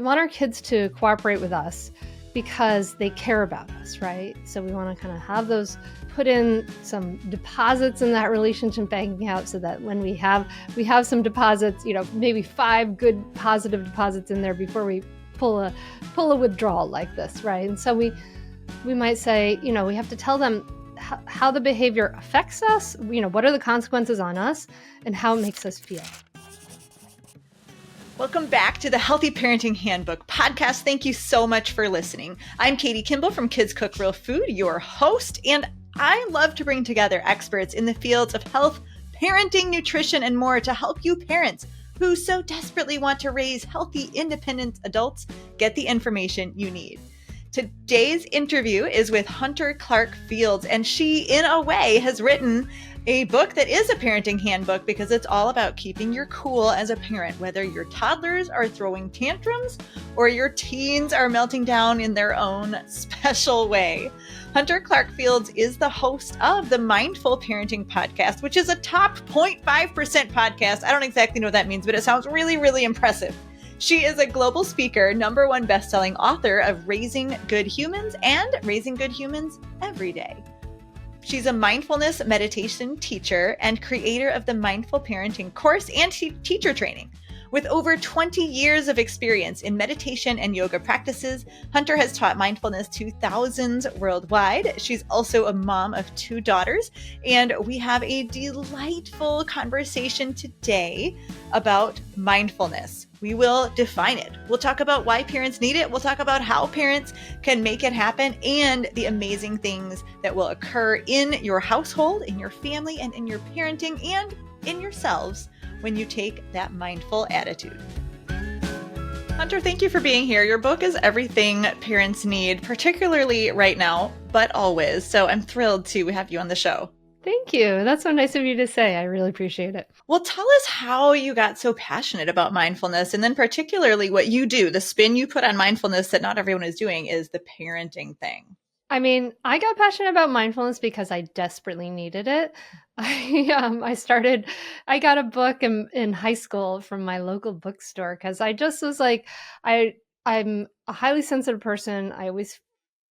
want our kids to cooperate with us because they care about us, right? So we want to kind of have those, put in some deposits in that relationship bank account so that when we have some deposits, maybe 5 good positive deposits in there before we pull a withdrawal like this, right? And so we might say, we have to tell them how the behavior affects us, what are the consequences on us and how it makes us feel. Welcome back to the Healthy Parenting Handbook podcast. Thank you so much for listening. I'm Katie Kimball from Kids Cook Real Food, your host, and I love to bring together experts in the fields of health, parenting, nutrition, and more to help you parents who so desperately want to raise healthy, independent adults get the information you need. Today's interview is with Hunter Clarke-Fields, and she, in a way, has written a book that is a parenting handbook because it's all about keeping your cool as a parent, whether your toddlers are throwing tantrums or your teens are melting down in their own special way. Hunter Clarke-Fields is the host of the Mindful Parenting podcast, which is a top 0.5% podcast. I don't exactly know what that means, but it sounds really, really impressive. She is a global speaker, #1 best-selling author of Raising Good Humans and Raising Good Humans Every Day. She's a mindfulness meditation teacher and creator of the Mindful Parenting course and teacher training. With over 20 years of experience in meditation and yoga practices, Hunter has taught mindfulness to thousands worldwide. She's also a mom of 2 daughters, and we have a delightful conversation today about mindfulness. We will define it. We'll talk about why parents need it. We'll talk about how parents can make it happen and the amazing things that will occur in your household, in your family, and in your parenting and in yourselves when you take that mindful attitude. Hunter, thank you for being here. Your book is everything parents need, particularly right now, but always. So I'm thrilled to have you on the show. Thank you. That's so nice of you to say. I really appreciate it. Well, tell us how you got so passionate about mindfulness, and then particularly what you do. The spin you put on mindfulness that not everyone is doing is the parenting thing. I mean, I got passionate about mindfulness because I desperately needed it. I got a book in high school from my local bookstore because I just was like, I'm a highly sensitive person. I always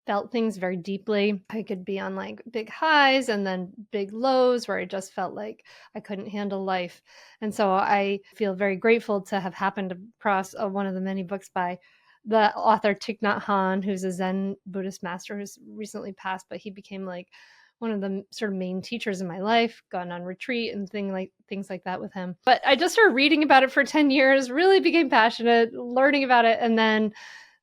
felt things very deeply. I could be on like big highs and then big lows where I just felt like I couldn't handle life. And so I feel very grateful to have happened across one of the many books by the author Thich Nhat Hanh, who's a Zen Buddhist master who's recently passed, but he became like one of the sort of main teachers in my life, gone on retreat and things like that with him. But I just started reading about it for 10 years, really became passionate, learning about it. And then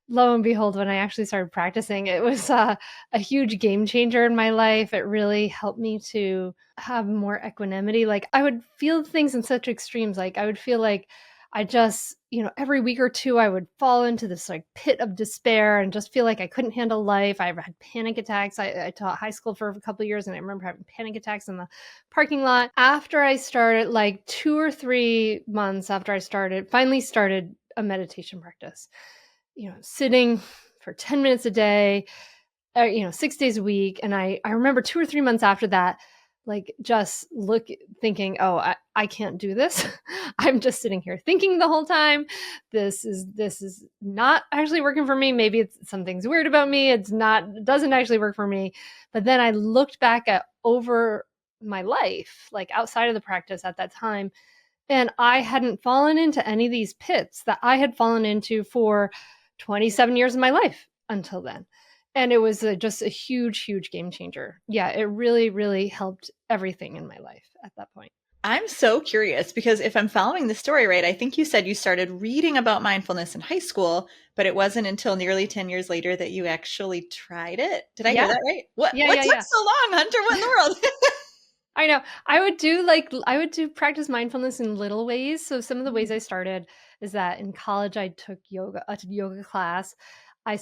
lo and behold, when I actually started practicing, it was a huge game changer in my life. It really helped me to have more equanimity. Like I would feel things in such extremes. Like I would feel like I just, every week or two, I would fall into this like pit of despair and just feel like I couldn't handle life. I had panic attacks. I taught high school for a couple of years, and I remember having panic attacks in the parking lot. After I started, like 2 or 3 months after I finally started a meditation practice, sitting for 10 minutes a day, 6 days a week. And I remember 2 or 3 months after that, like just thinking, oh, I can't do this. I'm just sitting here thinking the whole time. This is not actually working for me. Maybe it's something's weird about me. It doesn't actually work for me. But then I looked back at over my life, like outside of the practice at that time, and I hadn't fallen into any of these pits that I had fallen into for 27 years of my life until then. And it was just a huge, huge game changer. Yeah, it really, really helped everything in my life at that point. I'm so curious because if I'm following the story right, I think you said you started reading about mindfulness in high school, but it wasn't until nearly 10 years later that you actually tried it. Did I hear that right? What took so long, Hunter? What in the world? I know. I would do practice mindfulness in little ways. So some of the ways I started is that in college I took a yoga class. I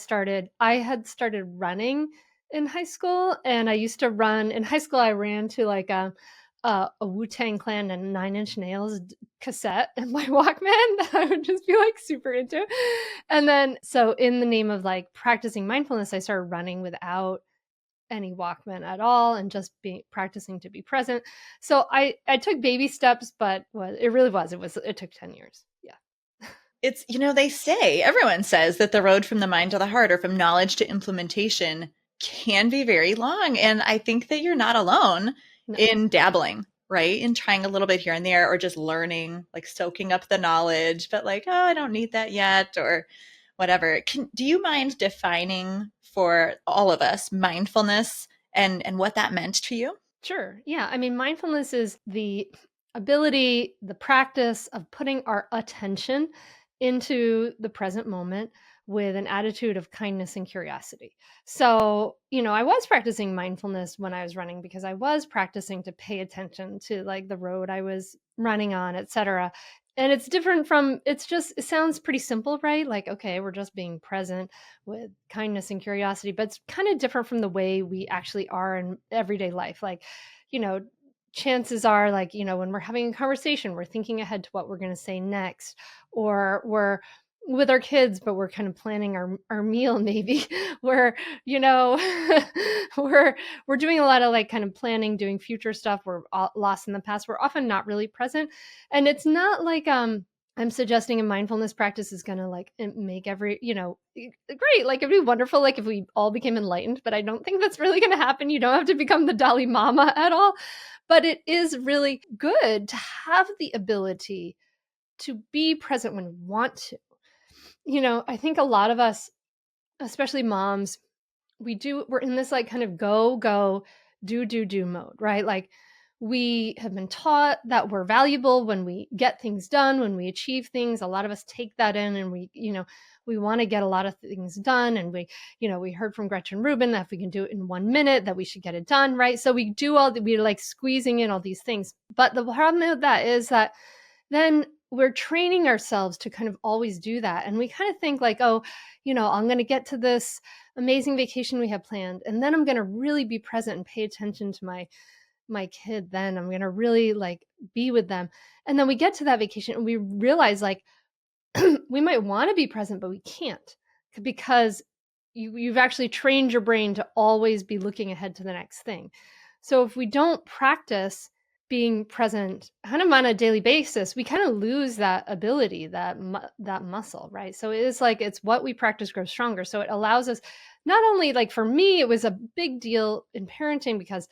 had started running in high school, and I used to run in high school. I ran to like a Wu-Tang Clan and 9 Inch Nails cassette in my Walkman that I would just be like super into. And then, so in the name of like practicing mindfulness, I started running without any Walkman at all and just practicing to be present. So I took baby steps, but it took 10 years. Yeah. It's, they say, everyone says that the road from the mind to the heart or from knowledge to implementation can be very long. And I think that you're not alone No. in dabbling, right? In trying a little bit here and there, or just learning, like soaking up the knowledge, but like, oh, I don't need that yet, or whatever. Do you mind defining for all of us mindfulness and what that meant to you? Sure. Yeah. I mean, mindfulness is the ability, the practice of putting our attention into the present moment with an attitude of kindness and curiosity. So, I was practicing mindfulness when I was running because I was practicing to pay attention to like the road I was running on, etc. And it's different from, it sounds pretty simple, right? Like, okay, we're just being present with kindness and curiosity, but it's kind of different from the way we actually are in everyday life. Like, you know, chances are, like, when we're having a conversation, we're thinking ahead to what we're going to say next, or we're with our kids, but we're kind of planning our meal, maybe. we're, you know, we're doing a lot of like kind of planning, doing future stuff. We're lost in the past. We're often not really present. And it's not like, I'm suggesting a mindfulness practice is going to like make every, great. Like it'd be wonderful, like if we all became enlightened, but I don't think that's really going to happen. You don't have to become the Dalai Lama at all. But it is really good to have the ability to be present when you want to. I think a lot of us, especially moms, we're in this like kind of go, do mode, right? Like we have been taught that we're valuable when we get things done, when we achieve things. A lot of us take that in and we want to get a lot of things done. And we heard from Gretchen Rubin that if we can do it in 1 minute, that we should get it done, right? So we're like squeezing in all these things. But the problem with that is that then we're training ourselves to kind of always do that. And we kind of think like, oh, I'm going to get to this amazing vacation we have planned, and then I'm going to really be present and pay attention to my kid. Then I'm going to really like be with them. And then we get to that vacation and we realize like we might want to be present, but we can't, because you've actually trained your brain to always be looking ahead to the next thing. So if we don't practice being present kind of on a daily basis, we kind of lose that ability, that muscle, right? So it is like, it's what we practice grows stronger. So it allows us, not only like for me, it was a big deal in parenting because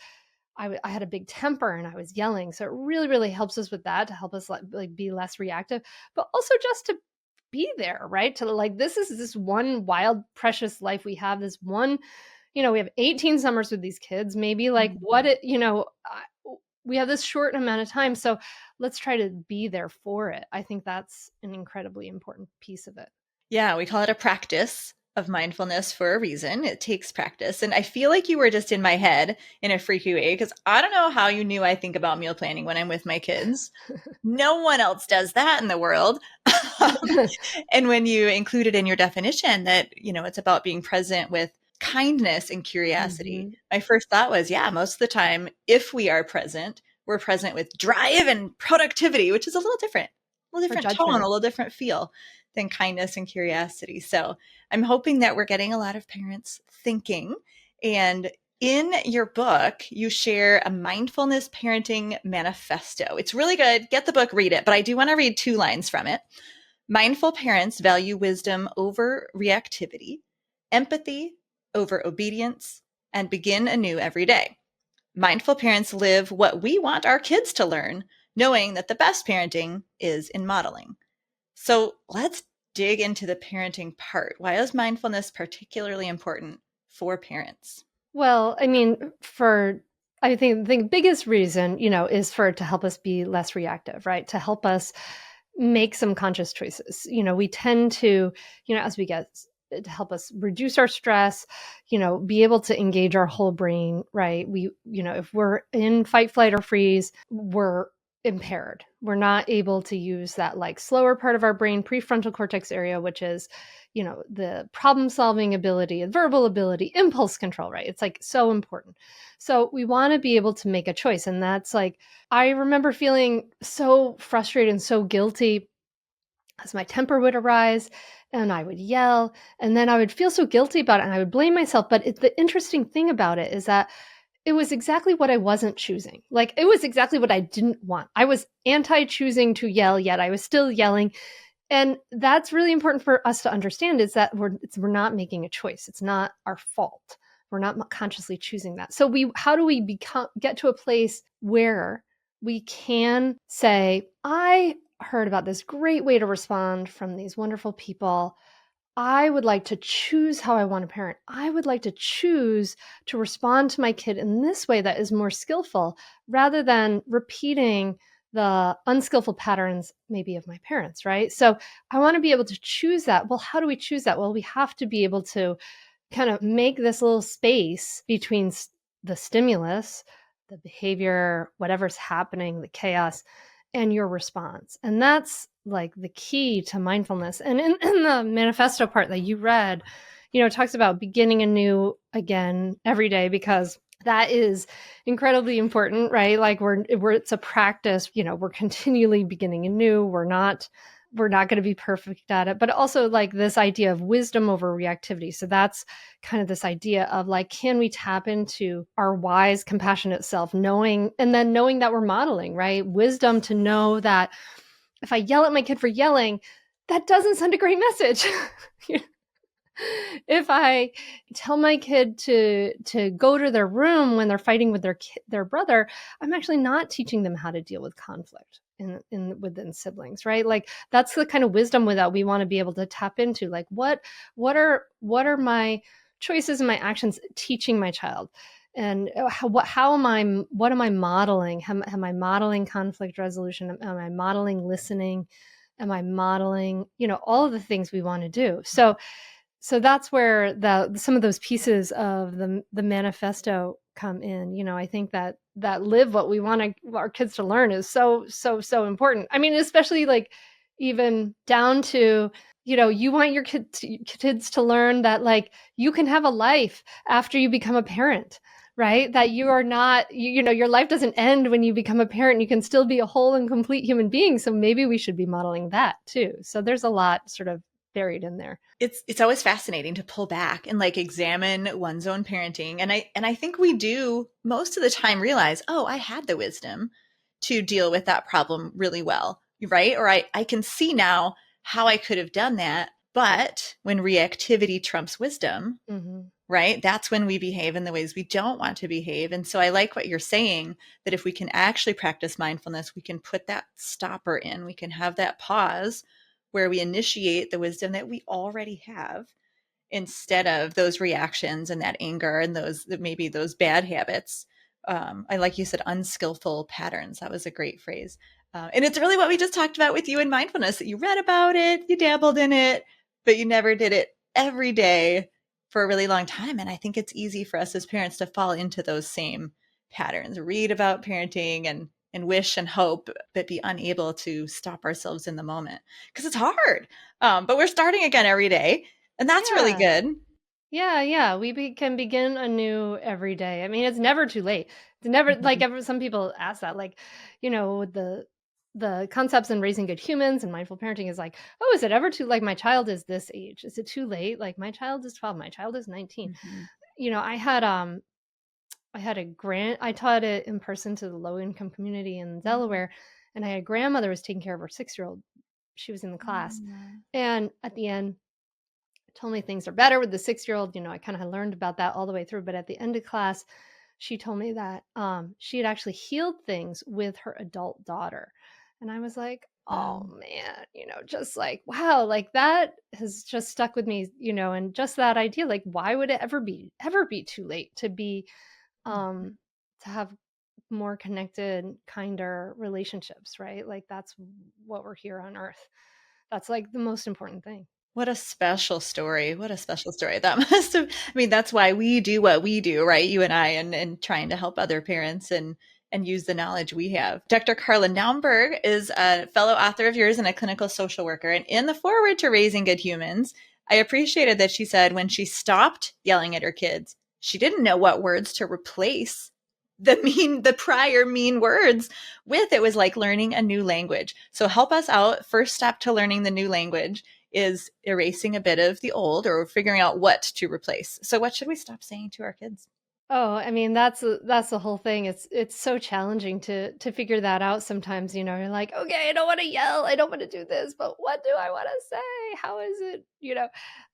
I had a big temper and I was yelling. So it really, really helps us with that, to help us like be less reactive, but also just to be there, right? To like, this is this one wild, precious life we have. This one, we have 18 summers with these kids, maybe like what it, we have this short amount of time. So let's try to be there for it. I think that's an incredibly important piece of it. Yeah, we call it a practice of mindfulness for a reason. It takes practice. And I feel like you were just in my head in a freaky way, because I don't know how you knew I think about meal planning when I'm with my kids. No one else does that in the world. And when you included in your definition that, it's about being present with kindness and curiosity, Mhm. my first thought was, yeah, most of the time, if we are present, we're present with drive and productivity, which is a little Or different tone, a judgment. little different feel than kindness and curiosity. So I'm hoping that we're getting a lot of parents thinking. And in your book, you share a mindfulness parenting manifesto. It's really good. Get the book, read it. But I do want to read 2 lines from it. Mindful parents value wisdom over reactivity, empathy over obedience, and begin anew every day. Mindful parents live what we want our kids to learn, knowing that the best parenting is in modeling. So let's dig into the parenting part. Why is mindfulness particularly important for parents? Well, I mean, I think the biggest reason, is for it to help us be less reactive, right? To help us make some conscious choices. We tend to, as we get, to help us reduce our stress, be able to engage our whole brain, right? If we're in fight, flight, or freeze, we're impaired. We're not able to use that like slower part of our brain, prefrontal cortex area, which is, the problem solving ability, verbal ability, impulse control, right? It's like so important. So we want to be able to make a choice. And that's like, I remember feeling so frustrated and so guilty as my temper would arise and I would yell, and then I would feel so guilty about it and I would blame myself. But the interesting thing about it is that it was exactly what I wasn't choosing. Like it was exactly what I didn't want. I was anti choosing to yell, yet I was still yelling. And that's really important for us to understand, is that we're not making a choice. It's not our fault. We're not consciously choosing that. So how do we get to a place where we can say, I heard about this great way to respond from these wonderful people. I would like to choose how I want to parent. I would like to choose to respond to my kid in this way that is more skillful, rather than repeating the unskillful patterns maybe of my parents, right? So I want to be able to choose that. Well, how do we choose that? Well, we have to be able to kind of make this little space between the stimulus, the behavior, whatever's happening, the chaos, and your response. And that's like the key to mindfulness. And in the manifesto part that you read, it talks about beginning anew again every day, because that is incredibly important, right? Like it's a practice, we're continually beginning anew. We're not going to be perfect at it, but also like this idea of wisdom over reactivity. So that's kind of this idea of like, can we tap into our wise, compassionate self, knowing that we're modeling, right? Wisdom to know that if I yell at my kid for yelling, that doesn't send a great message. If I tell my kid to go to their room when they're fighting with their brother, I'm actually not teaching them how to deal with conflict within siblings, right? Like that's the kind of wisdom that we want to be able to tap into. Like what are my choices and my actions teaching my child? And what am I modeling? Am I modeling conflict resolution? Am I modeling listening? Am I modeling, all of the things we want to do? So that's where some of those pieces of the manifesto come in. I think that live what we want our kids to learn is so important. I mean, especially like even down to, you want your kids to learn that like you can have a life after you become a parent, right? That you are not, your life doesn't end when you become a parent. You can still be a whole and complete human being. So maybe we should be modeling that too. So there's a lot sort of buried in there. It's always fascinating to pull back and like examine one's own parenting. And I think we do most of the time realize, oh, I had the wisdom to deal with that problem really well, right? Or I can see now how I could have done that. But when reactivity trumps wisdom, Mm-hmm. right? That's when we behave in the ways we don't want to behave. And so I like what you're saying, that if we can actually practice mindfulness, we can put that stopper in, we can have that pause where we initiate the wisdom that we already have, instead of those reactions and that anger and those bad habits. I like you said, unskillful patterns. That was a great phrase. And it's really what we just talked about with you in mindfulness, that you read about it, you dabbled in it, but you never did it every day for a really long time. And I think it's easy for us as parents to fall into those same patterns, read about parenting and wish and hope, but be unable to stop ourselves in the moment because it's hard. But we're starting again every day. And that's really Yeah. good. Yeah. We can begin anew every day. I mean, it's never too late. It's never like some people ask that, like, the concepts in raising good humans and mindful parenting is like, oh, is it ever too, like my child is this age? Is it too late? Like my child is 12, my child is 19. Mm-hmm. I taught it in person to the low income community in Delaware, and I had a grandmother who was taking care of her 6-year-old. She was in the class. And at the end, told me things are better with the 6-year-old. I kind of learned about that all the way through. But at the end of class, she told me that she had actually healed things with her adult daughter. And I was like, oh man, just like, wow, like that has just stuck with me, and just that idea, like, why would it ever be too late to be, to have more connected, kinder relationships, right? Like that's what we're here on earth. That's like the most important thing. What a special story. What a special story. That must have, I mean, that's why we do what we do, right? You and I, and trying to help other parents and use the knowledge we have. Dr. Carla Naumburg is a fellow author of yours and a clinical social worker. And in the foreword to Raising Good Humans, I appreciated that she said when she stopped yelling at her kids, she didn't know what words to replace the prior mean words with. It was like learning a new language. So help us out. First step to learning the new language is erasing a bit of the old, or figuring out what to replace. So what should we stop saying to our kids? Oh, I mean, that's the whole thing. It's so challenging to figure that out sometimes, you're like, "Okay, I don't wanna yell, I don't wanna do this, but what do I wanna say? How is it?"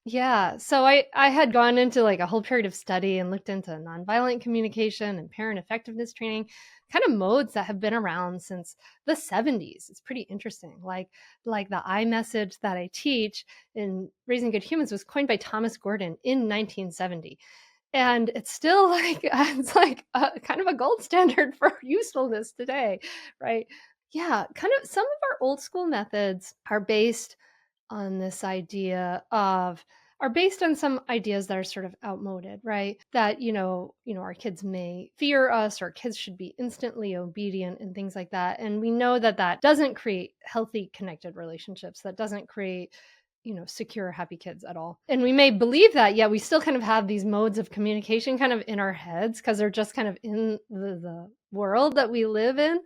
Yeah, so I had gone into, like, a whole period of study and looked into nonviolent communication and parent effectiveness training, kind of modes that have been around since the '70s. It's pretty interesting. Like the I message that I teach in Raising Good Humans was coined by Thomas Gordon in 1970. And it's still like it's like a kind of a gold standard for usefulness today, right? Yeah, kind of some of our old school methods are based on this idea of are based on some ideas that are sort of outmoded, right? That our kids may fear us, or kids should be instantly obedient and things like that. And we know that that doesn't create healthy connected relationships. That doesn't create secure, happy kids at all. And we may believe that, yet we still kind of have these modes of communication kind of in our heads because they're just kind of in the world that we live in.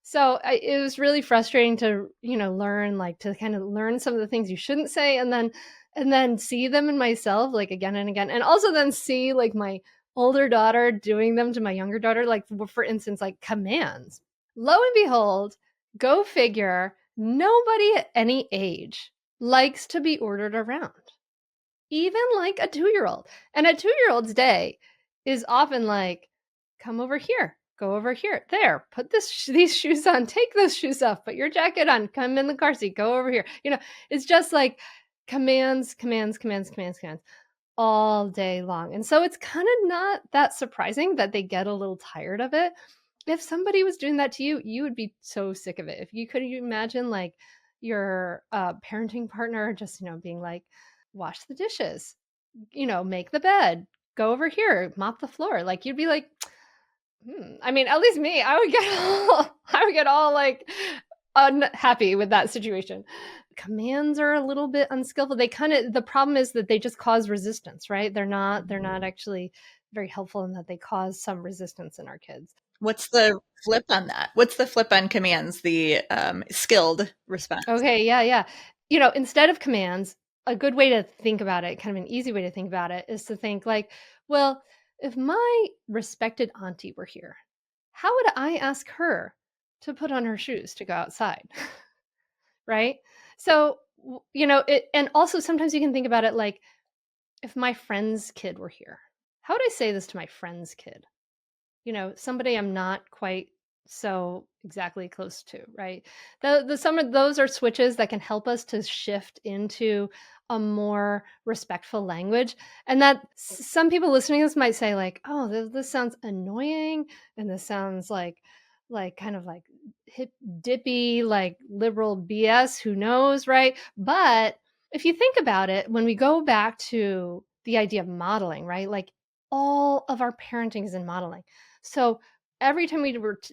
So it was really frustrating to, learn, like to kind of learn some of the things you shouldn't say, and then see them in myself, like again and again. And also then see like my older daughter doing them to my younger daughter, like for instance, like commands. Lo and behold, go figure, nobody at any age likes to be ordered around, even like a 2-year-old. And a 2-year-old's day is often like, come over here, go over here, there, put these shoes on, take those shoes off, put your jacket on, come in the car seat, go over here. It's just like commands, commands, commands, commands, commands all day long. And so it's kind of not that surprising that they get a little tired of it. If somebody was doing that to you, you would be so sick of it. If you could imagine like your parenting partner just, being like, wash the dishes, make the bed, go over here, mop the floor. Like you'd be like, I mean, at least me, I would get all like unhappy with that situation. Commands are a little bit unskillful. The problem is that they just cause resistance, right? They're not actually very helpful in that they cause some resistance in our kids. What's the flip on that? What's the flip on commands? The skilled response. Okay, yeah, yeah. Instead of commands, a good way to think about it, kind of an easy way to think about it, is to think like, well, if my respected auntie were here, how would I ask her to put on her shoes to go outside? Right? So, and also sometimes you can think about it like, if my friend's kid were here, how would I say this to my friend's kid? Somebody I'm not quite so exactly close to, right? The some of those are switches that can help us to shift into a more respectful language. And that some people listening to this might say like, "Oh, this sounds annoying, and this sounds like kind of like hip dippy, like liberal BS, who knows, right?" But if you think about it, when we go back to the idea of modeling, right? Like all of our parenting is in modeling. So every time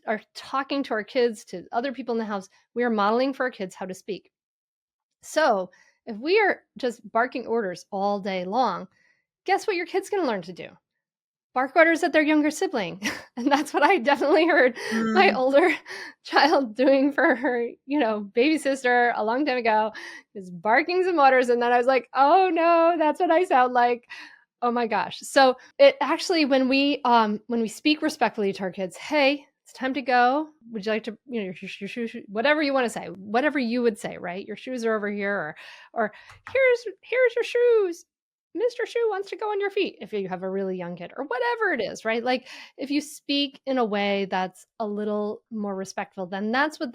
are talking to our kids, to other people in the house, we are modeling for our kids how to speak. So if we are just barking orders all day long, guess what your kid's going to learn to do? Bark orders at their younger sibling. And that's what I definitely heard my Mm. older child doing for her, baby sister a long time ago, is barking some orders. And then I was like, oh no, that's what I sound like. Oh my gosh. So it actually, when we speak respectfully to our kids, hey, it's time to go. Would you like to, your shoes, whatever you want to say, whatever you would say, right? Your shoes are over here, or here's your shoes. Mr. Shoe wants to go on your feet if you have a really young kid, or whatever it is, right? Like if you speak in a way that's a little more respectful, then that's what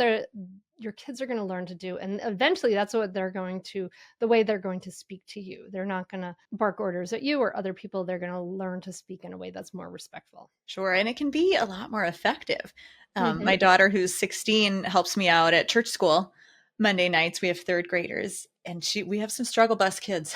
your kids are going to learn to do. And eventually that's what the way they're going to speak to you. They're not going to bark orders at you or other people. They're going to learn to speak in a way that's more respectful. Sure. And it can be a lot more effective. Mm-hmm. My daughter, who's 16, helps me out at church school. Monday nights, we have third graders, and we have some struggle bus kids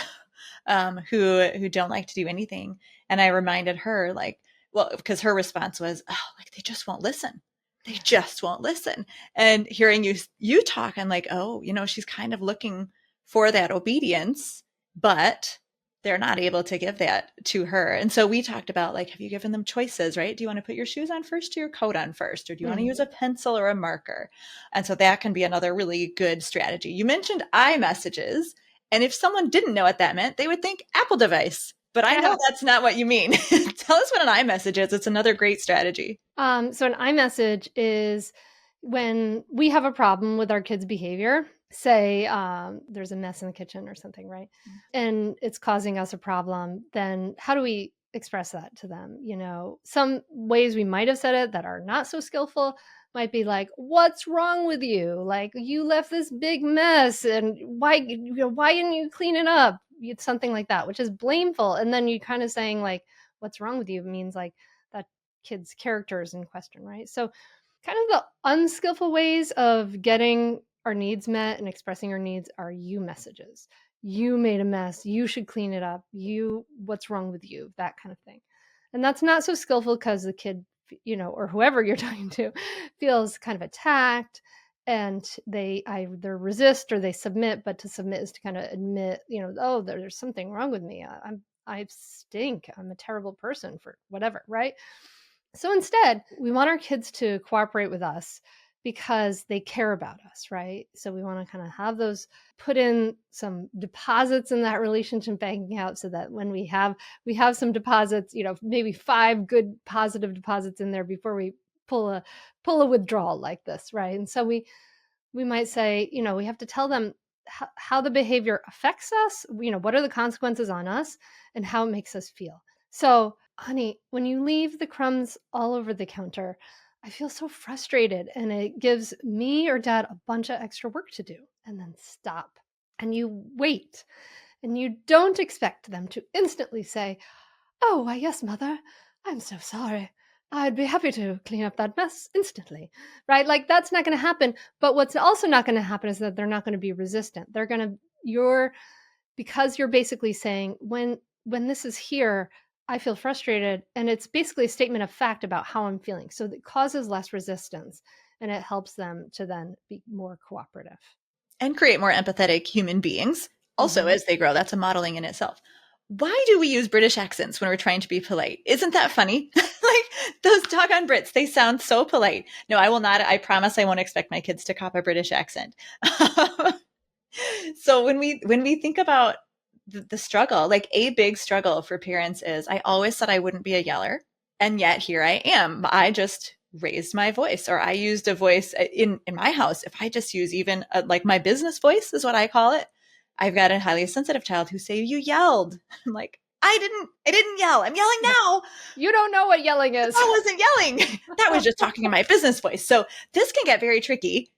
who don't like to do anything. And I reminded her, like, well, because her response was, oh, like they just won't listen. They just won't listen. And hearing you talk, I'm like, oh, she's kind of looking for that obedience, but they're not able to give that to her. And so we talked about, like, have you given them choices, right? Do you want to put your shoes on first or your coat on first? Or do you want to use a pencil or a marker? And so that can be another really good strategy. You mentioned iMessages. And if someone didn't know what that meant, they would think Apple device. But I know Yeah. that's not what you mean. Tell us what an iMessage is. It's another great strategy. So an iMessage is when we have a problem with our kids' behavior, say there's a mess in the kitchen or something, right? And it's causing us a problem, then how do we express that to them? Some ways we might have said it that are not so skillful might be like, what's wrong with you? Like, you left this big mess, and why didn't you clean it up? It's something like that, which is blameful. And then you kind of saying like, what's wrong with you means like that kid's characters in question, right? So kind of the unskillful ways of getting our needs met and expressing our needs are you messages. You made a mess. You should clean it up. What's wrong with you? That kind of thing. And that's not so skillful because the kid, or whoever you're talking to feels kind of attacked, and they either resist or they submit. But to submit is to kind of admit, oh, there's something wrong with me. I stink. I'm a terrible person for whatever, right? So instead, we want our kids to cooperate with us because they care about us, right? So we want to kind of have those, put in some deposits in that relationship bank account so that when we have some deposits, maybe 5 good positive deposits in there before we pull a withdrawal like this, right? And so we might say, we have to tell them how the behavior affects us, what are the consequences on us and how it makes us feel. So, honey, when you leave the crumbs all over the counter, I feel so frustrated, and it gives me or dad a bunch of extra work to do. And then stop. And you wait. And you don't expect them to instantly say, oh, why, yes, mother, I'm so sorry. I'd be happy to clean up that mess instantly, right? Like, that's not going to happen. But what's also not going to happen is that they're not going to be resistant. Because you're basically saying, when this is here, I feel frustrated. And it's basically a statement of fact about how I'm feeling. So it causes less resistance, and it helps them to then be more cooperative. And create more empathetic human beings also Mm-hmm. as they grow. That's a modeling in itself. Why do we use British accents when we're trying to be polite? Isn't that funny? Like, those doggone Brits, they sound so polite. No, I will not. I promise I won't expect my kids to cop a British accent. So when we think about the struggle, like a big struggle for parents is, I always said I wouldn't be a yeller, and yet here I am. I just raised my voice, or I used a voice in my house. If I just use even like my business voice is what I call it. I've got a highly sensitive child who say, you yelled. I'm like, I didn't yell. I'm yelling No, now. you don't know what yelling is. I wasn't yelling. That was just talking in my business voice. So this can get very tricky.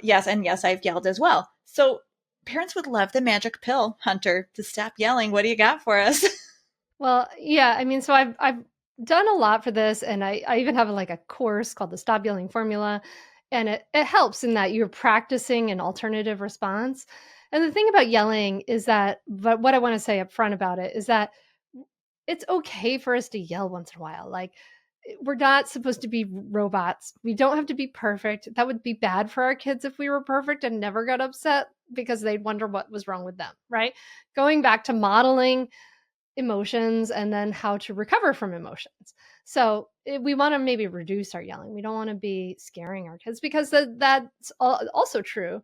Yes, and yes, I've yelled as well. So parents would love the magic pill, Hunter, to stop yelling. What do you got for us? Well, yeah, I mean, so I've done a lot for this, and I even have like a course called the Stop Yelling Formula, and it helps in that you're practicing an alternative response. And the thing about yelling is that, but what I want to say up front about it is that it's okay for us to yell once in a while. Like, we're not supposed to be robots. We don't have to be perfect. That would be bad for our kids if we were perfect and never got upset because they'd wonder what was wrong with them, right? Going back to modeling emotions and then how to recover from emotions. So we want to maybe reduce our yelling. We don't want to be scaring our kids, because that's also true,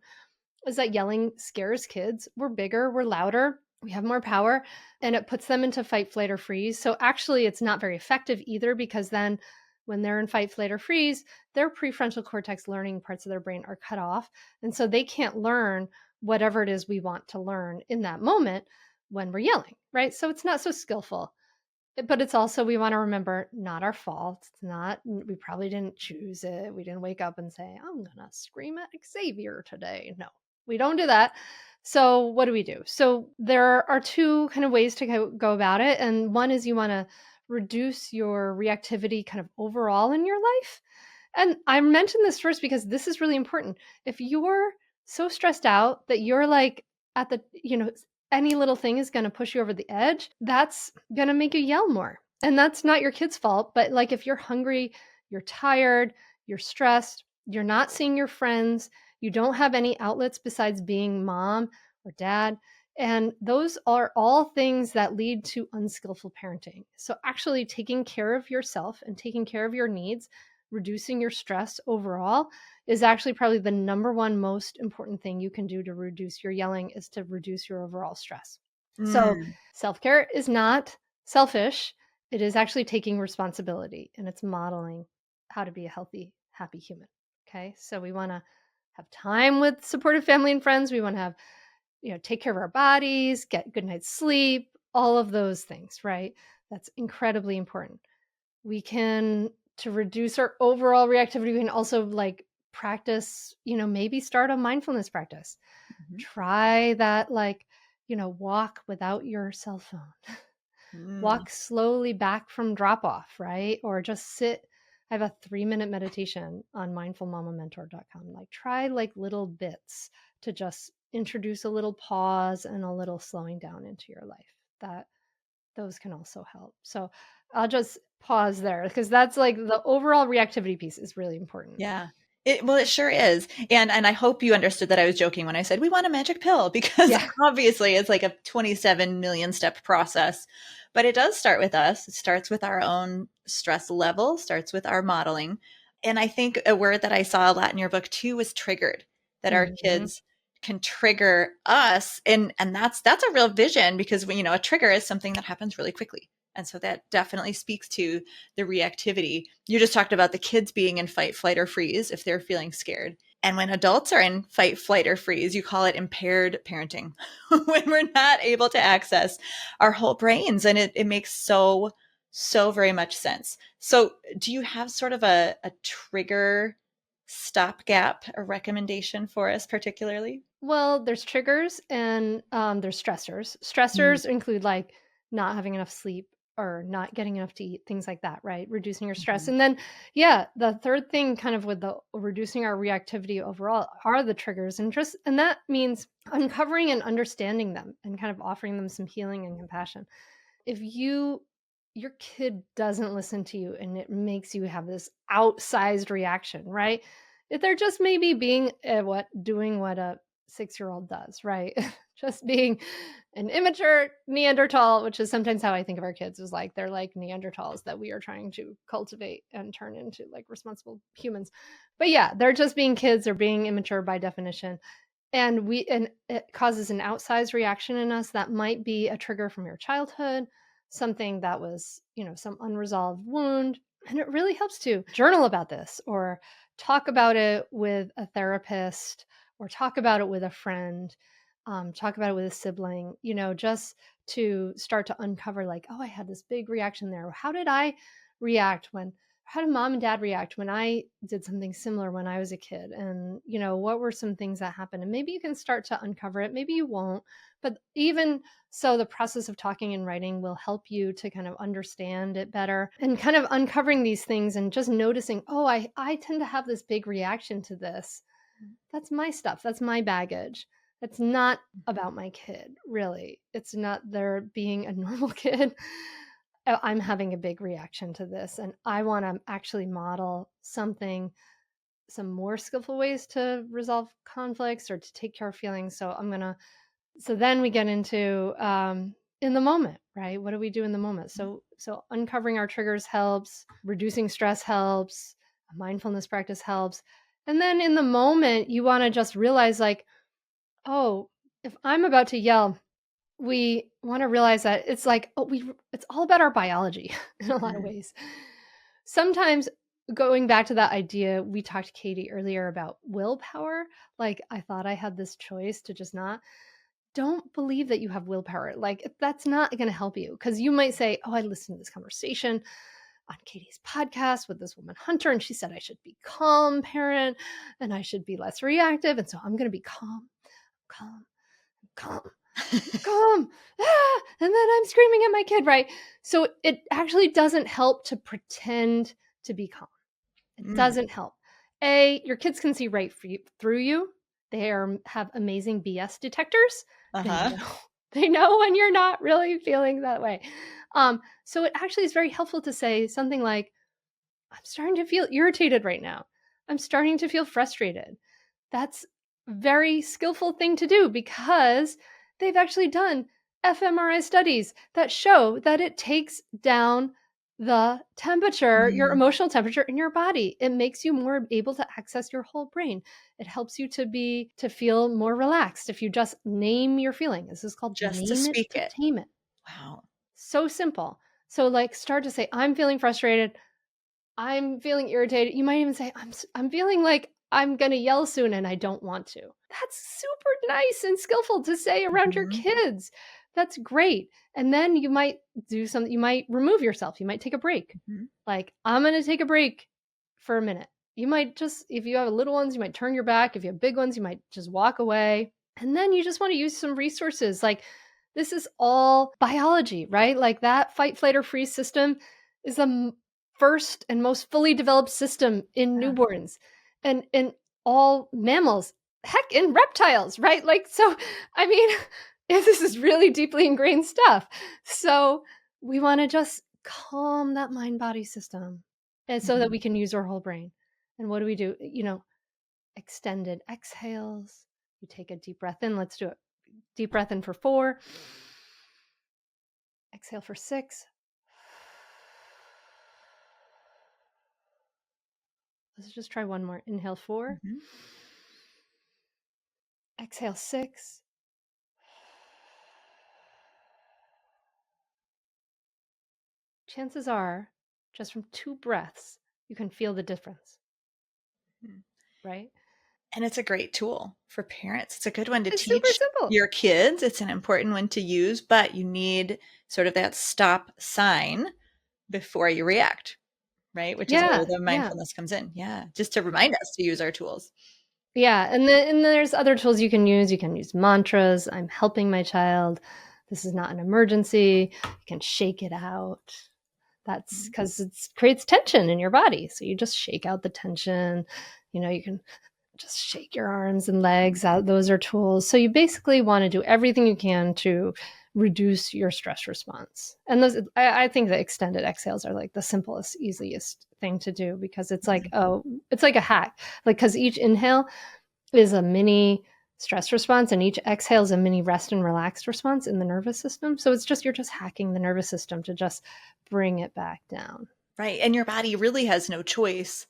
is that yelling scares kids. We're bigger, we're louder, we have more power, and it puts them into fight, flight, or freeze. So actually, it's not very effective either, because then when they're in fight, flight, or freeze, their prefrontal cortex learning parts of their brain are cut off. And so they can't learn whatever it is we want to learn in that moment when we're yelling, right? So it's not so skillful. But it's also, we want to remember, not our fault. It's not, we probably didn't choose it. We didn't wake up and say, I'm going to scream at Xavier today. No, we don't do that. So what do we do? So there are 2 kind of ways to go about it. And one is you want to reduce your reactivity kind of overall in your life. And I mentioned this first because this is really important. If you're so stressed out that you're like at the, any little thing is going to push you over the edge, that's going to make you yell more. And that's not your kid's fault. But like, if you're hungry, you're tired, you're stressed, you're not seeing your friends, you don't have any outlets besides being mom or dad. And those are all things that lead to unskillful parenting. So actually taking care of yourself and taking care of your needs, reducing your stress overall, is actually probably the number one most important thing you can do to reduce your yelling, is to reduce your overall stress. So Mm. self-care is not selfish. It is actually taking responsibility, and it's modeling how to be a healthy, happy human. Okay. So we want to have time with supportive family and friends. We want to have, take care of our bodies, get good night's sleep, all of those things, right? That's incredibly important. We can, to reduce our overall reactivity, we can also like practice, maybe start a mindfulness practice. Mhm. Try that, like, walk without your cell phone. Mm. Walk slowly back from drop off, right? Or just sit. I have a 3-minute meditation on mindfulmamamentor.com. Like, try like little bits to just introduce a little pause and a little slowing down into your life. That those can also help. So I'll just pause there because that's like the overall reactivity piece is really important. Yeah. It sure is. And I hope you understood that I was joking when I said we want a magic pill because Yeah. obviously it's like a 27 million step process. But it does start with us. It starts with our own stress level, starts with our modeling. And I think a word that I saw a lot in your book too was triggered, that our Mm-hmm. kids can trigger us. And that's a real vision because a trigger is something that happens really quickly. And so that definitely speaks to the reactivity. You just talked about the kids being in fight, flight, or freeze if they're feeling scared. And when adults are in fight, flight, or freeze, you call it impaired parenting when we're not able to access our whole brains. And it makes so very much sense. So, do you have sort of a trigger stopgap, a recommendation for us particularly? Well, there's triggers and there's stressors. Mm. Stressors include like not having enough sleep or not getting enough to eat, things like that, right? Reducing your stress. Mhm. And then, yeah, the third thing kind of with the reducing our reactivity overall are the triggers. And that means uncovering and understanding them and kind of offering them some healing and compassion. If your kid doesn't listen to you and it makes you have this outsized reaction, right? If they're just maybe being doing what a 6-year-old does, right? Just being an immature Neanderthal, which is sometimes how I think of our kids, is like they're like Neanderthals that we are trying to cultivate and turn into like responsible humans. But yeah, they're just being kids, they're being immature by definition. And it causes an outsized reaction in us that might be a trigger from your childhood, something that was, some unresolved wound. And it really helps to journal about this or talk about it with a therapist or talk about it with a friend, talk about it with a sibling, just to start to uncover like, oh, I had this big reaction there. How did I react when how did mom and dad react when I did something similar when I was a kid? And, what were some things that happened? And maybe you can start to uncover it. Maybe you won't. But even so, the process of talking and writing will help you to kind of understand it better and kind of uncovering these things and just noticing, oh, I tend to have this big reaction to this. That's my stuff. That's my baggage. It's not about my kid, really. It's not they're being a normal kid. I'm having a big reaction to this, and I want to actually model some more skillful ways to resolve conflicts or to take care of feelings. So then we get into in the moment, right? What do we do in the moment? So uncovering our triggers helps, reducing stress helps, a mindfulness practice helps. And then in the moment, you want to just realize like, oh, if I'm about to yell, we want to realize that it's like, oh, it's all about our biology in a lot of Mhm. ways. Sometimes going back to that idea, we talked to Katie earlier about willpower. Like, I thought I had this choice to just not. Don't believe that you have willpower. Like, that's not going to help you because you might say, oh, I listened to this conversation on Katie's podcast with this woman, Hunter, and she said I should be calm parent and I should be less reactive. And so I'm going to be calm, calm, calm, calm. And then I'm screaming at my kid, right? So it actually doesn't help to pretend to be calm. It Mm. doesn't help. Your kids can see right through you. Have amazing BS detectors. They Uh-huh. know they know when you're not really feeling that way. So it actually is very helpful to say something like, "I'm starting to feel irritated right now. I'm starting to feel frustrated." That's a very skillful thing to do because they've actually done fMRI studies that show that it takes down the temperature, your Mhm. emotional temperature in your body. It makes you more able to access your whole brain. It helps you to feel more relaxed if you just name your feeling. This is called Just to name it speak to it. tame it. Wow. So simple. So like start to say, I'm feeling frustrated. I'm feeling irritated. You might even say, I'm feeling like I'm going to yell soon and I don't want to. That's super nice and skillful to say around your Mhm. kids. That's great. And then you might do something, you might remove yourself. You might take a break. Mhm. Like, I'm going to take a break for a minute. You might just, if you have little ones, you might turn your back. If you have big ones, you might just walk away. And then you just want to use some resources. Like, this is all biology, right? Like, that fight, flight, or freeze system is the first and most fully developed system in Yeah. newborns and in all mammals, heck, in reptiles, right? Like, so, I mean, this is really deeply ingrained stuff. So we want to just calm that mind body system and so that Mhm. we can use our whole brain. And what do we do? Extended exhales. You take a deep breath in. Let's do it. Deep breath in for 4. Exhale for 6. Let's just try one more. Inhale 4. Mhm. Exhale 6. Chances are, just from 2 breaths, you can feel the difference, Mhm. right? And it's a great tool for parents. It's a good one to It's super teach simple. your kids. It's an important one to use, but you need sort of that stop sign before you react, right? Which is where Yeah, the yeah. mindfulness comes in. Yeah, just to remind us to use our tools. Yeah, and there's other tools you can use. You can use mantras. I'm helping my child. This is not an emergency. You can shake it out. That's Mhm. because it creates tension in your body. So you just shake out the tension. You can just shake your arms and legs out. Those are tools. So you basically want to do everything you can to reduce your stress response. And those, I think the extended exhales are like the simplest, easiest thing to do because it's like, Mhm. oh, it's like a hack. Like, because each inhale is a mini stress response and each exhale is a mini rest and relaxed response in the nervous system. So it's just, you're just hacking the nervous system to just bring it back down. Right. And your body really has no choice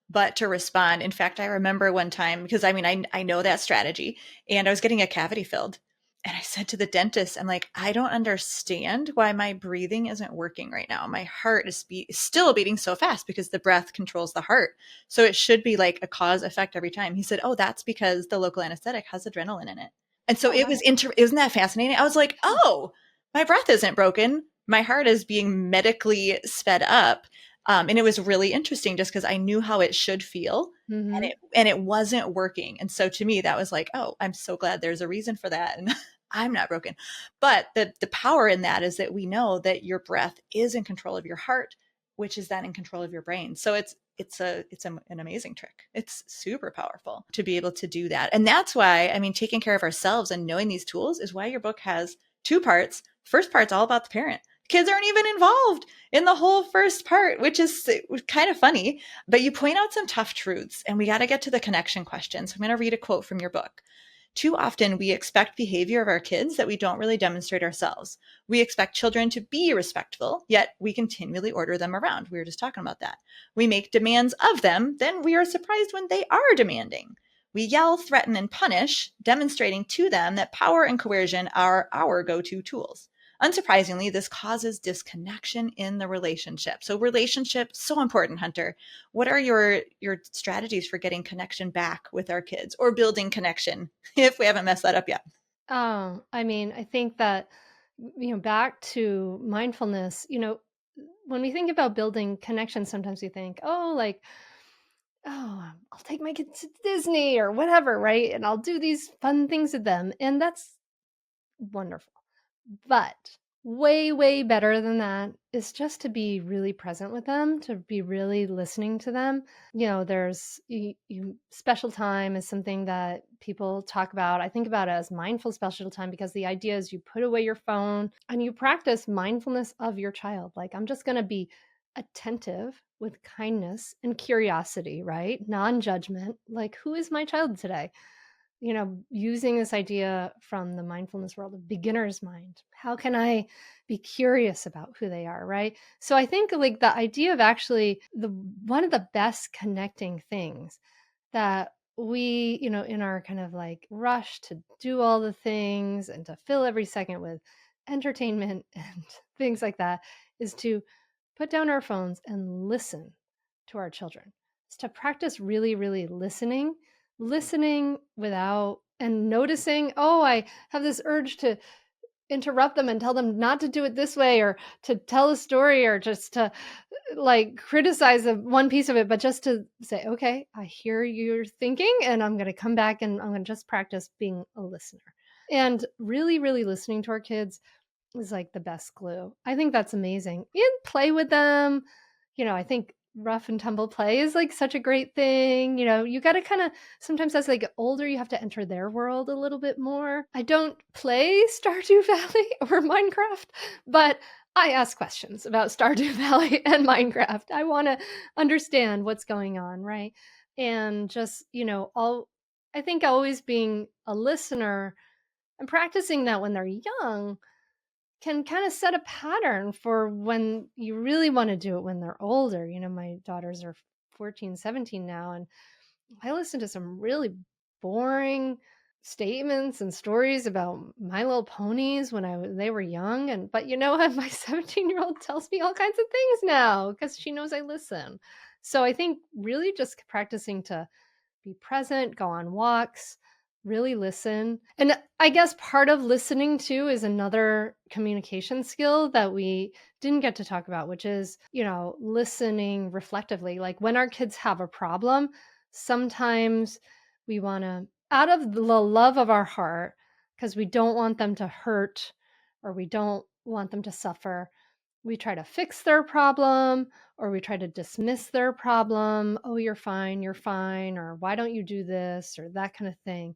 but to respond. In fact, I remember one time, because I mean, I know that strategy, and I was getting a cavity filled. And I said to the dentist, I'm like, I don't understand why my breathing isn't working right now. My heart is still beating so fast because the breath controls the heart. So it should be like a cause effect every time. He said, oh, that's because the local anesthetic has adrenaline in it. And so Oh, it was, wow. isn't that fascinating? I was like, oh, my breath isn't broken. My heart is being medically sped up. And it was really interesting just because I knew how it should feel, Mm-hmm. and it wasn't working. And so to me, that was like, oh, I'm so glad there's a reason for that. And I'm not broken. But the power in that is that we know that your breath is in control of your heart, which is then in control of your brain. So an amazing trick. It's super powerful to be able to do that. And that's why, I mean, taking care of ourselves and knowing these tools is why your book has 2 parts. The first part's all about the parent. Kids aren't even involved in the whole first part, which is kind of funny, but you point out some tough truths, and we got to get to the connection question. So I'm going to read a quote from your book. Too often, we expect behavior of our kids that we don't really demonstrate ourselves. We expect children to be respectful, yet we continually order them around. We were just talking about that. We make demands of them, then we are surprised when they are demanding. We yell, threaten, and punish, demonstrating to them that power and coercion are our go to tools. Unsurprisingly, this causes disconnection in the relationship. So relationship, so important, Hunter. What are your strategies for getting connection back with our kids or building connection if we haven't messed that up yet? Oh, I mean, I think that, back to mindfulness, when we think about building connections, sometimes we think, oh, like, oh, I'll take my kids to Disney or whatever, right? And I'll do these fun things with them. And that's wonderful. But way, way better than that is just to be really present with them, to be really listening to them. There's special time is something that people talk about. I think about it as mindful special time because the idea is you put away your phone and you practice mindfulness of your child. Like, I'm just going to be attentive with kindness and curiosity, right? Non judgment. Like, who is my child today? Using this idea from the mindfulness world of beginner's mind. How can I be curious about who they are, right? So I think like the idea of actually the one of the best connecting things that we, in our kind of like rush to do all the things and to fill every second with entertainment and things like that is to put down our phones and listen to our children. It's to practice really, really listening without and noticing, oh, I have this urge to interrupt them and tell them not to do it this way or to tell a story or just to like criticize one piece of it, but just to say, okay, I hear you're thinking and I'm going to come back and I'm going to just practice being a listener. And really, really listening to our kids is like the best glue. I think that's amazing. And play with them. I think rough and tumble play is like such a great thing. You got to kind of sometimes as they get older, you have to enter their world a little bit more. I don't play Stardew Valley or Minecraft, but I ask questions about Stardew Valley and Minecraft. I want to understand what's going on, right? And just, I think always being a listener and practicing that when they're young can kind of set a pattern for when you really want to do it when they're older. My daughters are 14, 17 now, and I listen to some really boring statements and stories about My Little Ponies when they were young. But you know what? My 17-year-old tells me all kinds of things now because she knows I listen. So I think really just practicing to be present, go on walks, really listen. And I guess part of listening too is another communication skill that we didn't get to talk about, which is, listening reflectively. Like when our kids have a problem, sometimes we want to, out of the love of our heart, because we don't want them to hurt or we don't want them to suffer, we try to fix their problem or we try to dismiss their problem. Oh, you're fine, or why don't you do this or that kind of thing.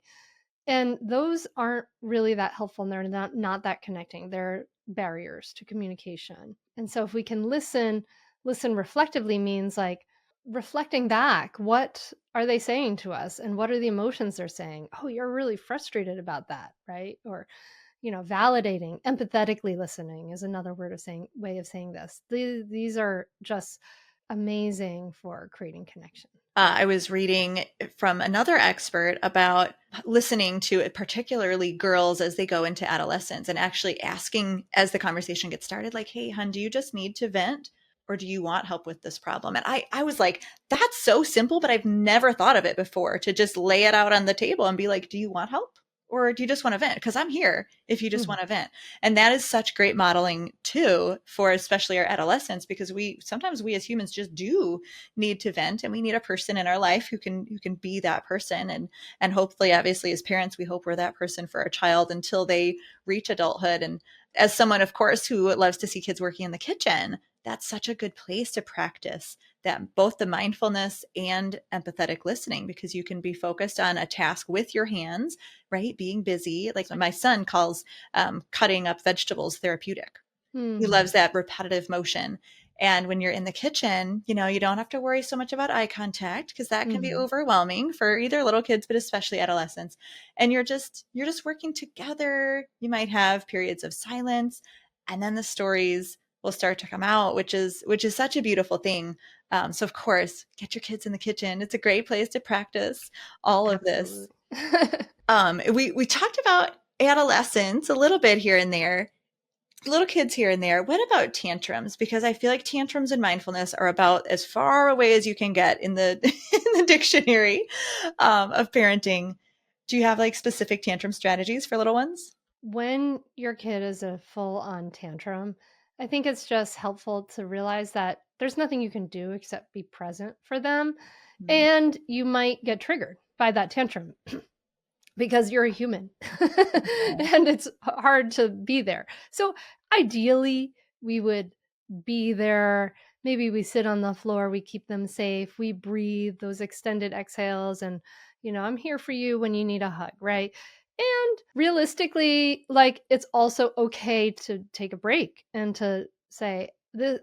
And those aren't really that helpful and they're not that connecting. They're barriers to communication. And so if we can listen reflectively means like reflecting back, what are they saying to us and what are the emotions they're saying? Oh, you're really frustrated about that, right? Or validating, empathetically listening is another way of saying this. These are just amazing for creating connection. I was reading from another expert about listening to particularly girls as they go into adolescence and actually asking as the conversation gets started, like, hey, hun, do you just need to vent? Or do you want help with this problem? And I was like, that's so simple, but I've never thought of it before to just lay it out on the table and be like, do you want help? Or do you just want to vent? Because I'm here if you just want to vent. And that is such great modeling too, for especially our adolescents, because sometimes we as humans just do need to vent and we need a person in our life who can be that person. And hopefully, obviously, as parents, we hope we're that person for our child until they reach adulthood. And as someone, of course, who loves to see kids working in the kitchen, that's such a good place to practice that, both the mindfulness and empathetic listening, because you can be focused on a task with your hands, right? Being busy. Like my son calls cutting up vegetables therapeutic. He loves that repetitive motion. And when you're in the kitchen, you don't have to worry so much about eye contact because that can be overwhelming for either little kids, but especially adolescents. And you're just working together. You might have periods of silence, and then the stories will start to come out, which is such a beautiful thing. So of course, get your kids in the kitchen. It's a great place to practice all of this. We talked about adolescents a little bit here and there, little kids here and there. What about tantrums? Because I feel like tantrums and mindfulness are about as far away as you can get in the in the dictionary of parenting. Do you have like specific tantrum strategies for little ones? When your kid is a full-on tantrum, I think it's just helpful to realize that there's nothing you can do except be present for them. Mm. And you might get triggered by that tantrum because you're a human and it's hard to be there. So ideally, we would be there. Maybe we sit on the floor, we keep them safe, we breathe those extended exhales, and, I'm here for you when you need a hug, right? And realistically, like, it's also okay to take a break and to say,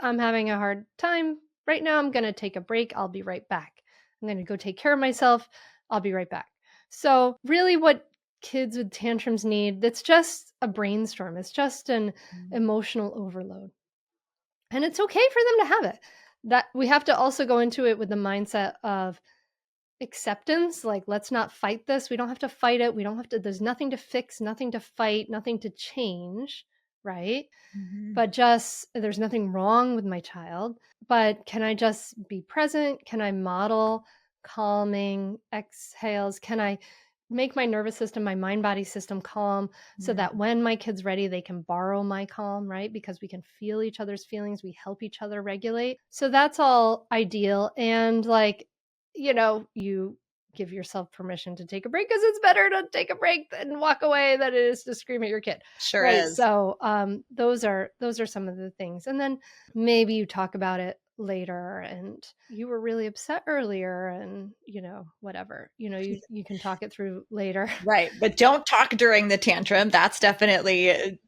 I'm having a hard time right now. I'm going to take a break. I'll be right back. I'm going to go take care of myself. I'll be right back. So really what kids with tantrums need, that's just a brainstorm. It's just an emotional overload. And it's okay for them to have it. That we have to also go into it with the mindset of acceptance. Like, let's not fight this. We don't have to fight it. We don't have to, there's nothing to fix, nothing to fight, nothing to change, right? Mhm. But just there's nothing wrong with my child, but can I just be present? Can I model calming exhales? Can I make my nervous system, my mind body system calm so Yeah. that when my kid's ready, they can borrow my calm, right? Because we can feel each other's feelings, we help each other regulate. So that's all ideal. And like, you give yourself permission to take a break because it's better to take a break than walk away than it is to scream at your kid. Sure Right. is. So those are some of the things. And then maybe you talk about it later and you were really upset earlier and whatever. You can talk it through later. Right. But don't talk during the tantrum. That's definitely,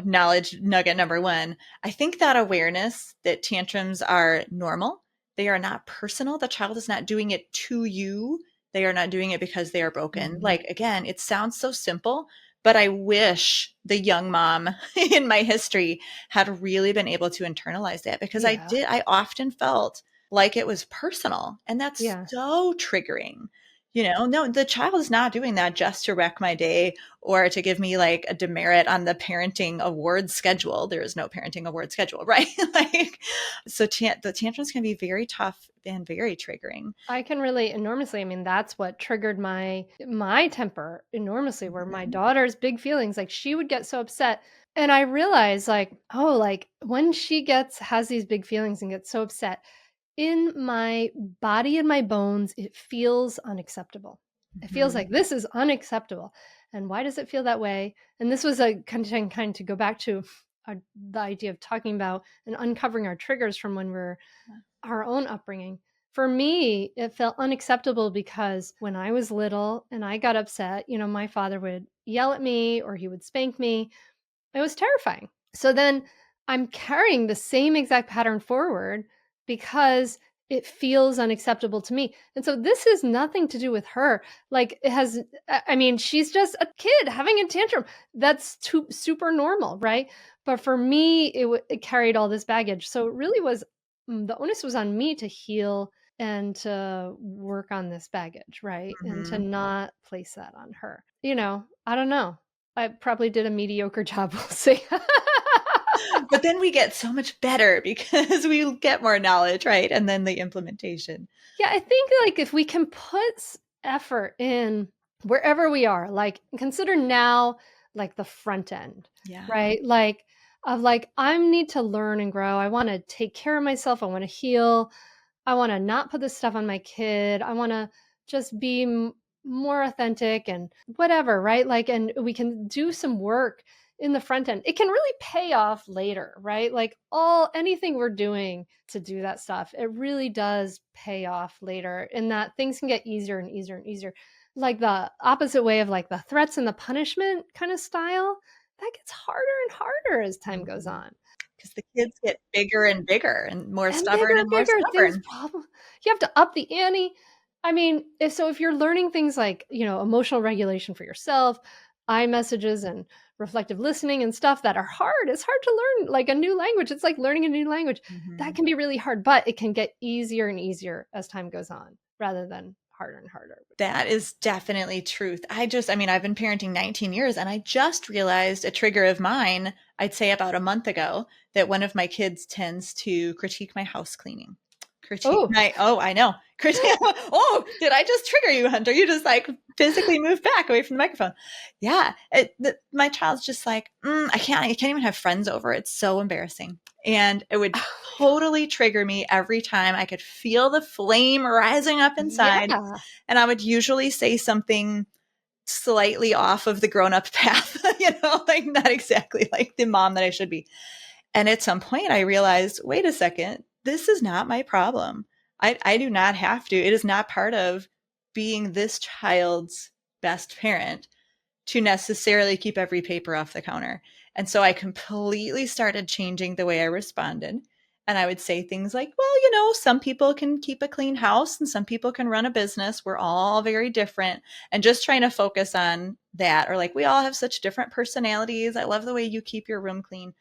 knowledge nugget number one. I think that awareness that tantrums are normal, they are not personal. The child is not doing it to you. They are not doing it because they are broken. Mhm. Like, again, it sounds so simple, but I wish the young mom in my history had really been able to internalize that because Yeah. I often felt like it was personal. And that's Yeah. so triggering. No, the child is not doing that just to wreck my day or to give me like a demerit on the parenting award schedule. There is no parenting award schedule, right? Like, so the tantrums can be very tough and very triggering. I can relate enormously. I mean, that's what triggered my temper enormously, were my Mhm. daughter's big feelings. Like she would get so upset. And I realized like, oh, like when she has these big feelings and gets so upset, in my body and my bones, it feels unacceptable. It feels like Mhm. this is unacceptable. And why does it feel that way? And this was a kind to go back to the idea of talking about and uncovering our triggers from when we're our own upbringing. For me, it felt unacceptable because when I was little and I got upset, my father would yell at me or he would spank me. It was terrifying. So then I'm carrying the same exact pattern forward because it feels unacceptable to me. And so this has nothing to do with her. Like it has, I mean, she's just a kid having a tantrum. That's super normal, right? But for me, it carried all this baggage. So it really was, the onus was on me to heal and to work on this baggage, right? And to Mhm. not place that on her. I don't know. I probably did a mediocre job, we'll see. But then we get so much better because we get more knowledge, right? And then the implementation. Yeah, I think, like, if we can put effort in wherever we are, like, consider now, like, the front end, Yeah. right? Like, I need to learn and grow. I wanna take care of myself. I wanna heal. I wanna not put this stuff on my kid. I wanna just be more authentic and whatever, right? Like, and we can do some work in the front end. It can really pay off later, right? Like anything we're doing to do that stuff, it really does pay off later in that things can get easier and easier and easier. Like the opposite way of like the threats and the punishment kind of style, that gets harder and harder as time goes Mhm. on. Because the kids get bigger and bigger and more And stubborn and more bigger things stubborn. problem you have to up the ante. I mean, if you're learning things like, emotional regulation for yourself, I messages and reflective listening and stuff that are hard. It's hard to learn like a new language. It's like learning a new language. That Mhm. can be really hard, but it can get easier and easier as time goes on rather than harder and harder. That is definitely truth. I've been parenting 19 years and I just realized a trigger of mine, I'd say about a month ago, that one of my kids tends to critique my house cleaning. Oh, Oh, I know. Oh, did I just trigger you, Hunter? You just like physically moved back away from the microphone. Yeah. My child's just like, I can't even have friends over. It's so embarrassing. And it would totally trigger me every time. I could feel the flame rising up inside. yeah. And I would usually say something slightly off of the grown up path, like not exactly like the mom that I should be. And at some point, I realized, wait a second, this is not my problem. I do not have to. It is not part of being this child's best parent to necessarily keep every paper off the counter. And so I completely started changing the way I responded. And I would say things like, well, some people can keep a clean house and some people can run a business. We're all very different. And just trying to focus on that. Or like, we all have such different personalities. I love the way you keep your room clean.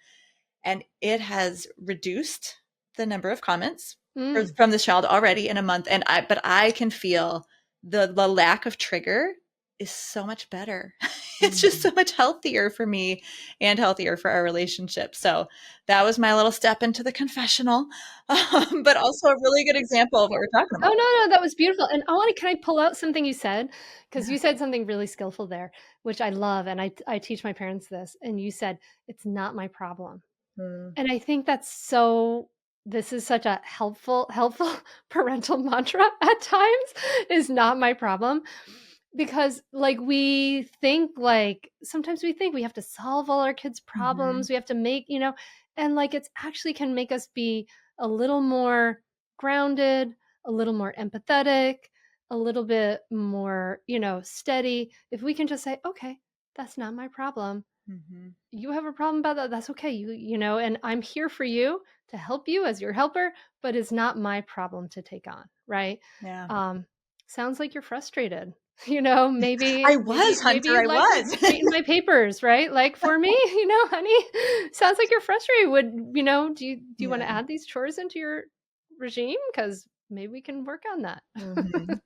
And it has reduced the number of comments Mm. from this child already in a month. But I can feel the lack of trigger is so much better. It's just Mhm. so much healthier for me and healthier for our relationship. So that was my little step into the confessional, but also a really good example of what we're talking Oh, about. no, no, that was beautiful, and can I pull out something you said? Because Yeah. you said something really skillful there, which I love, and I teach my parents this, and you said, "It's not my problem." Mm, And I think that's so this is such a helpful parental mantra at times, is not my problem. Because, like, we think, like sometimes we think we have to solve all our kids' mhm, problems, we have to make and, like, it's actually can make us be a little more grounded, a little more empathetic, a little bit more, steady, if we can just say, "Okay, that's not my problem. mhm. You have a problem about that, that's okay, and I'm here for you to help you as your helper, but it's not my problem to take on," right? Yeah. Um, sounds like you're frustrated. I Maybe was, Hunter, you'd I like to was. straighten my papers, right? Like, for me, honey, sounds like you're frustrated. Do you wanna Yeah. add these chores into your regime? Because maybe we can work on that. Mhm.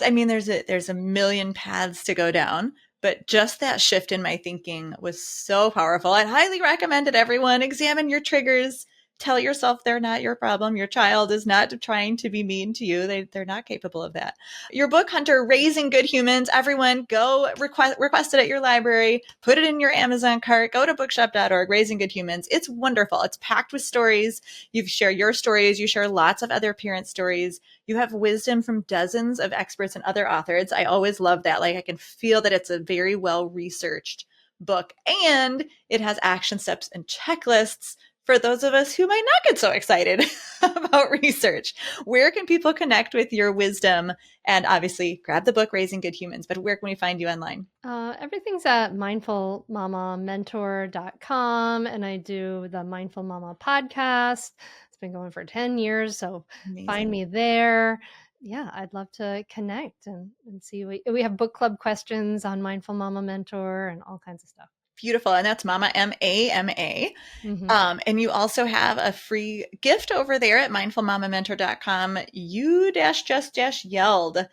I mean, there's a million paths to go down, but just that shift in my thinking was so powerful. I'd highly recommend it, everyone. Examine your triggers. Tell yourself they're not your problem. Your child is not trying to be mean to you. They're not capable of that. Your book, Hunter, Raising Good Humans, everyone go request it at your library, put it in your Amazon cart, go to bookshop.org, Raising Good Humans. It's wonderful. It's packed with stories. You share your stories. You share lots of other parent stories. You have wisdom from dozens of experts and other authors. I always love that. Like, I can feel that it's a very well researched book, and it has action steps and checklists for those of us who might not get so excited about research. Where can people connect with your wisdom? And obviously, grab the book, Raising Good Humans, but where can we find you online? Everything's at mindfulmamamentor.com, and I do the Mindful Mama podcast. It's been going for 10 years, so find Amazing. me there. Yeah, I'd love to connect and see. We have book club questions on Mindful Mama Mentor and all kinds of stuff. Beautiful. And that's Mama MAMA. Hmm. And you also have a free gift over there at mindfulmamamentor.com. You just yelled.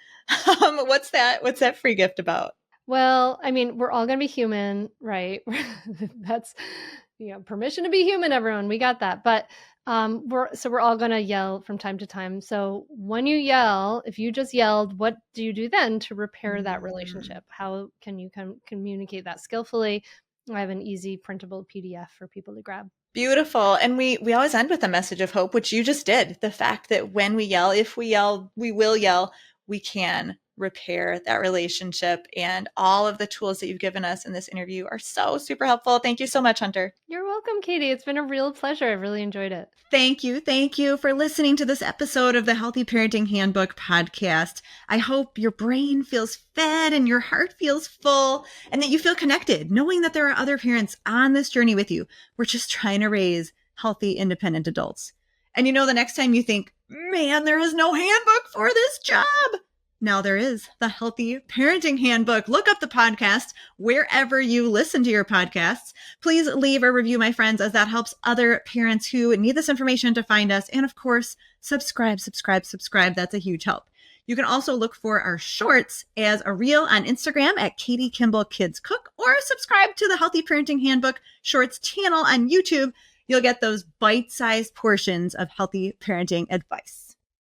What's that free gift about? Well, I mean, we're all going to be human, right? That's, permission to be human, everyone. We got that. But we're all going to yell from time to time. So when you yell, if you just yelled, what do you do then to repair that Mm, relationship? How can you communicate that skillfully? I have an easy printable PDF for people to grab. beautiful. And we always end with a message of hope, which you just did. The fact that when we yell, if we yell, we will yell, we can repair that relationship. And all of the tools that you've given us in this interview are so super helpful. Thank you so much, Hunter. You're welcome, Katie. It's been a real pleasure. I really enjoyed it. Thank you. Thank you for listening to this episode of the Healthy Parenting Handbook podcast. I hope your brain feels fed and your heart feels full and that you feel connected, knowing that there are other parents on this journey with you. We're just trying to raise healthy, independent adults. And the next time you think, man, there is no handbook for this job. Now there is the Healthy Parenting Handbook. Look up the podcast wherever you listen to your podcasts. Please leave a review, my friends, as that helps other parents who need this information to find us. And of course, subscribe. That's a huge help. You can also look for our shorts as a reel on Instagram at Katie Kimball Kids Cook, or subscribe to the Healthy Parenting Handbook Shorts channel on YouTube. You'll get those bite-sized portions of healthy parenting advice.